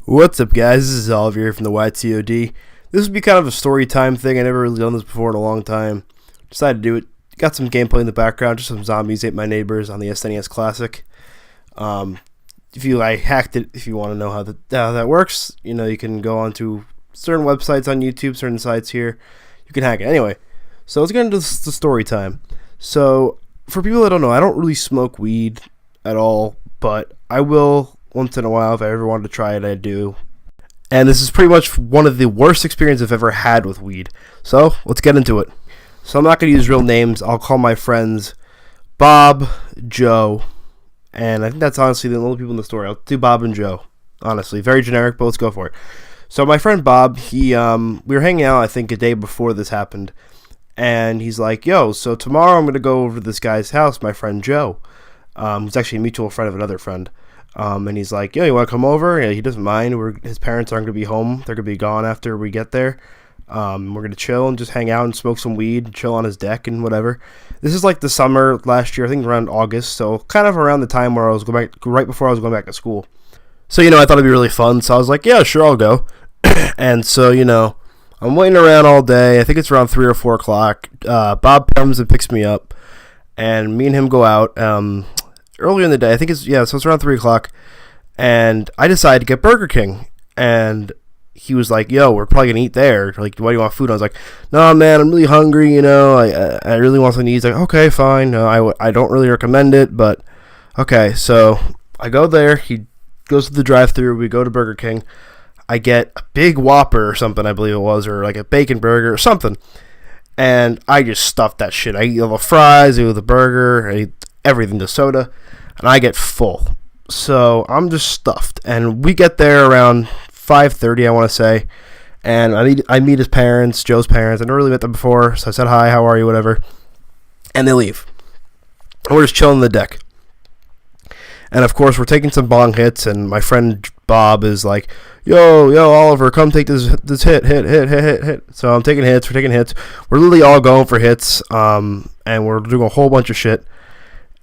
What's up, guys? This is Oliver here from the W33D. This would be kind of a story time thing. I never really done this before in a long time. Decided to do it. Got some gameplay in the background, just some zombies ate my neighbors on the SNES Classic. I hacked it. If you want to know how that works, you can go onto certain websites on YouTube, certain sites here. You can hack it. Anyway, so let's get into the story time. So, for people that don't know, I don't really smoke weed at all, but I will once in a while. If I ever wanted to try it, I do. And this is pretty much one of the worst experiences I've ever had with weed. So, let's get into it. So, I'm not going to use real names. I'll call my friends Bob, Joe, and I think that's honestly the only people in the story. I'll do Bob and Joe. Honestly, very generic, but let's go for it. So, my friend Bob, we were hanging out, I think, a day before this happened. And he's like, yo, so tomorrow I'm going to go over to this guy's house, my friend Joe, who's actually a mutual friend of another friend. And he's like, yo, you want to come over? Yeah, he doesn't mind. His parents aren't going to be home. They're going to be gone after we get there. We're going to chill and just hang out and smoke some weed and chill on his deck and whatever. This is like the summer last year, I think around August. So kind of around the time where I was going back, right before I was going back to school. So, I thought it'd be really fun. So I was like, yeah, sure, I'll go. And so, I'm waiting around all day. I think it's around 3 or 4 o'clock. Bob comes and picks me up. And me and him go out. Earlier in the day, I think so it's around 3 o'clock, and I decided to get Burger King, and he was like, yo, we're probably gonna eat there, like, why do you want food? I was like, no, man, I'm really hungry, I really want something to eat. He's like, okay, fine, I don't really recommend it, but okay. So I go there, he goes to the drive-thru, we go to Burger King, I get a big Whopper or something, I believe it was, or like a bacon burger or something, and I just stuffed that shit. I eat all the fries, I eat the burger, I eat everything, the soda, and I get full. So I'm just stuffed. And we get there around 5:30, I want to say, and I meet his parents, Joe's parents. I never really met them before, so I said hi, how are you, whatever, and they leave. And we're just chilling on the deck. And of course, we're taking some bong hits, and my friend Bob is like, yo, Oliver, come take this hit. So I'm taking hits, we're taking hits. We're literally all going for hits, and we're doing a whole bunch of shit.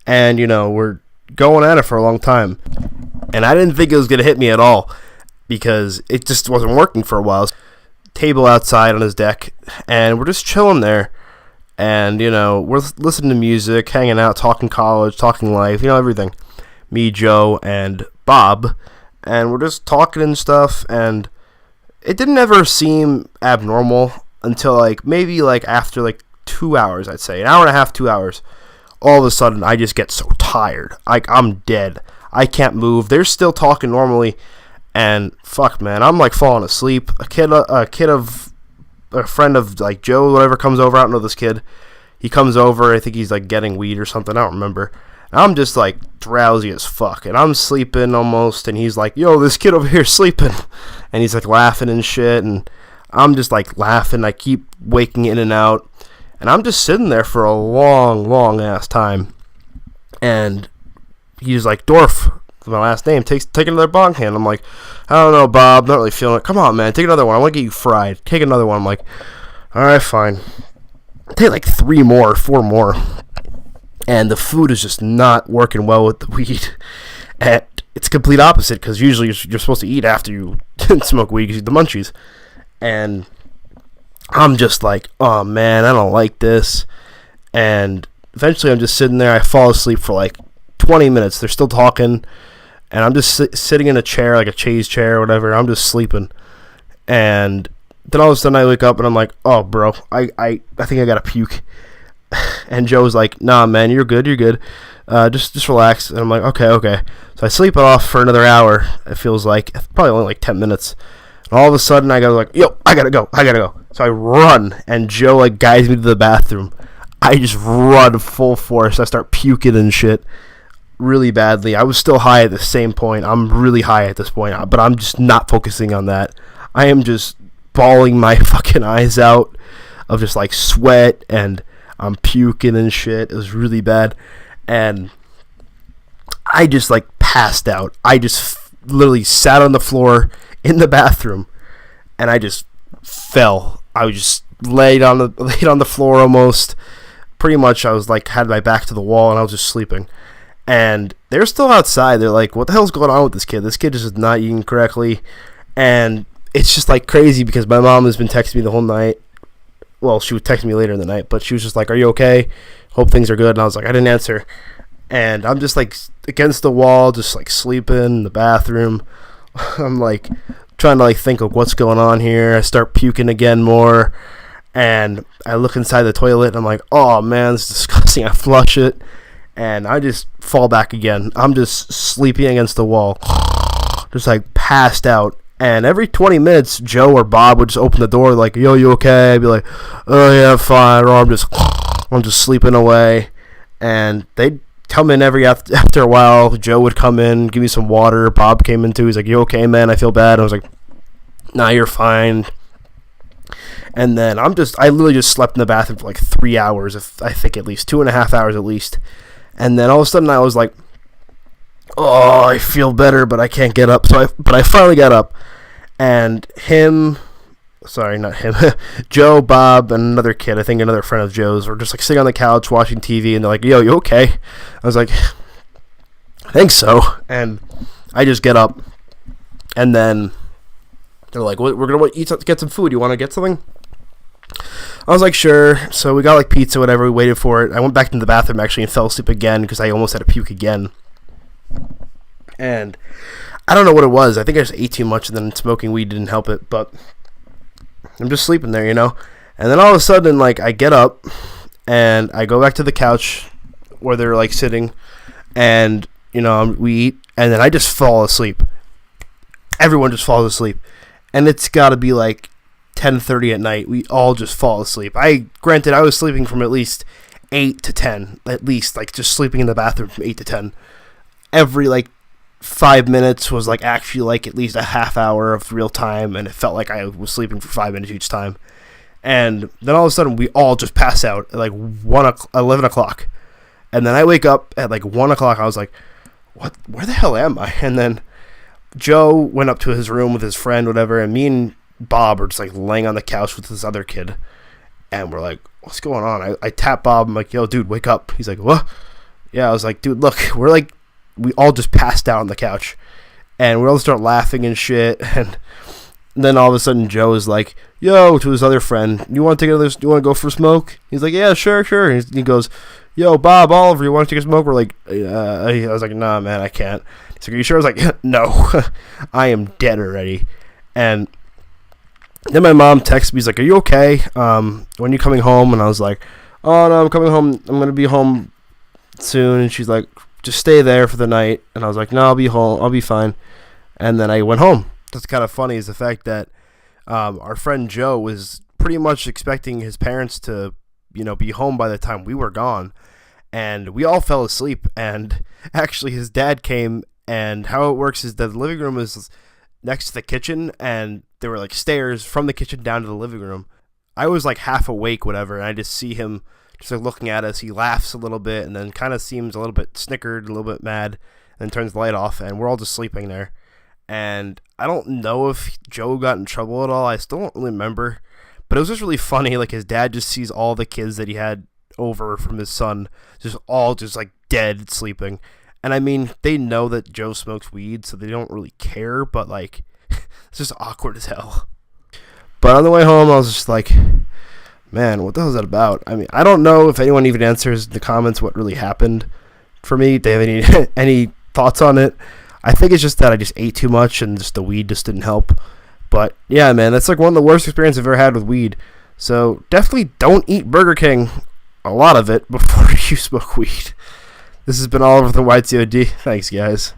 And, we're going at it for a long time. And I didn't think it was going to hit me at all, because it just wasn't working for a while. Table outside on his deck, and we're just chilling there. And, we're listening to music, hanging out, talking college, talking life, everything. Me, Joe, and Bob. And we're just talking and stuff, and it didn't ever seem abnormal until, maybe, after, 2 hours, I'd say. An hour and a half, 2 hours. All of a sudden, I just get so tired. I'm dead. I can't move. They're still talking normally, and fuck, man, I'm falling asleep. A friend of Joe, whatever, comes over. I don't know this kid. He comes over. I think he's getting weed or something. I don't remember. And I'm just drowsy as fuck, and I'm sleeping almost. And he's like, "Yo, this kid over here sleeping," and he's laughing and shit. And I'm just laughing. I keep waking in and out. And I'm just sitting there for a long, long ass time. And he's like, Dorf, my last name, take another bong hit. I'm like, I don't know, Bob, not really feeling it. Come on, man, take another one. I want to get you fried. Take another one. I'm like, alright, fine. Take 3 more, 4 more. And the food is just not working well with the weed. And it's complete opposite, because usually you're supposed to eat after you smoke weed, because you eat the munchies. And I'm just oh man, I don't like this. And eventually I'm just sitting there. I fall asleep for 20 minutes. They're still talking, and I'm just sitting in a chair, a chaise chair or whatever. I'm just sleeping. And then all of a sudden I wake up and I'm like, oh bro, I think I gotta puke. And Joe's like, nah man, you're good. Just relax. And I'm like, okay. So I sleep off for another hour. It feels like probably only 10 minutes. And all of a sudden I go yo, I gotta go. So I run, and Joe guides me to the bathroom. I just run full force. I start puking and shit really badly. I was still high at the same point. I'm really high at this point, but I'm just not focusing on that. I am just bawling my fucking eyes out of just sweat, and I'm puking and shit. It was really bad. And I just passed out. I just literally sat on the floor in the bathroom, and I just fell. I was just laid on the floor almost. Pretty much I was had my back to the wall, and I was just sleeping. And they're still outside. They're like, what the hell's going on with this kid? This kid is just not eating correctly. And it's just like crazy because my mom has been texting me the whole night. Well, she would text me later in the night, but she was just like, "Are you okay? Hope things are good." And I was like, I didn't answer. And I'm just like against the wall, just like sleeping in the bathroom. I'm like trying to like think of what's going on here. I start puking again more. And I look inside the toilet and I'm like, oh man, this is disgusting. I flush it. And I just fall back again. I'm just sleeping against the wall. Just like passed out. And every 20 minutes, Joe or Bob would just open the door like, yo, you okay? I'd be like, oh yeah, I'm fine. Or I'm just sleeping away. And they'd come in after a while. Joe would come in, give me some water. Bob came in too. He's like, you okay, man? I feel bad. I was like, nah, you're fine. And then I literally just slept in the bathroom for like 3 hours, I think at least 2.5 hours at least. And then all of a sudden I was like, oh, I feel better, but I can't get up. But I finally got up, and Joe, Bob, and another kid, I think another friend of Joe's, were just like sitting on the couch watching TV, and they're like, yo, you okay? I was like, I think so. And I just get up, and then they're like, we're going to get some food. You want to get something? I was like, sure. So we got like pizza, whatever. We waited for it. I went back into the bathroom actually and fell asleep again because I almost had to puke again. And I don't know what it was. I think I just ate too much and then smoking weed didn't help it. But I'm just sleeping there, And then all of a sudden, like, I get up and I go back to the couch where they're like sitting and, we eat. And then I just fall asleep. Everyone just falls asleep. And it's got to be like 10:30 at night. We all just fall asleep. Granted, I was sleeping from at least 8 to 10, at least, like just sleeping in the bathroom from 8 to 10. Every like 5 minutes was like actually like at least a half hour of real time, and it felt like I was sleeping for 5 minutes each time. And then all of a sudden, we all just pass out at like 11 o'clock. And then I wake up at like 1 o'clock. I was like, what? Where the hell am I? And then Joe went up to his room with his friend, whatever, and me and Bob are just like laying on the couch with this other kid, and we're like, what's going on? I tap Bob. I'm like, yo, dude, wake up. He's like, what? Yeah, I was like, dude, look, we all just passed out on the couch, and we all start laughing and shit. And then all of a sudden Joe is like, yo, to his other friend, you want to go for a smoke? He's like, yeah, sure. He goes, yo, Bob, Oliver, you want to take a smoke? We're like, I was like, nah, man, I can't. He's like, are you sure? I was like, no, I am dead already. And then my mom texted me, he's like, are you okay? When are you coming home? And I was like, oh, no, I'm coming home. I'm going to be home soon. And she's like, just stay there for the night. And I was like, no, I'll be home. I'll be fine. And then I went home. That's kind of funny is the fact that our friend Joe was pretty much expecting his parents to, be home by the time we were gone. And we all fell asleep. And actually his dad came, and how it works is that the living room is next to the kitchen, and there were like stairs from the kitchen down to the living room. I was like half awake, whatever, and I just see him just like looking at us. He laughs a little bit and then kind of seems a little bit snickered, a little bit mad, and then turns the light off, and we're all just sleeping there. And I don't know if Joe got in trouble at all. I still don't really remember, but it was just really funny. Like his dad just sees all the kids that he had over from his son just all just like dead sleeping. And I mean, they know that Joe smokes weed, so they don't really care, but like, it's just awkward as hell. But on the way home, I was just like, man, what the hell is that about? I mean, I don't know if anyone even answers in the comments what really happened for me. Do they have any thoughts on it? I think it's just that I just ate too much and just the weed just didn't help. But yeah, man, that's like one of the worst experiences I've ever had with weed. So definitely don't eat Burger King, a lot of it, before you smoke weed. This has been Oliver from the W33D. Thanks, guys.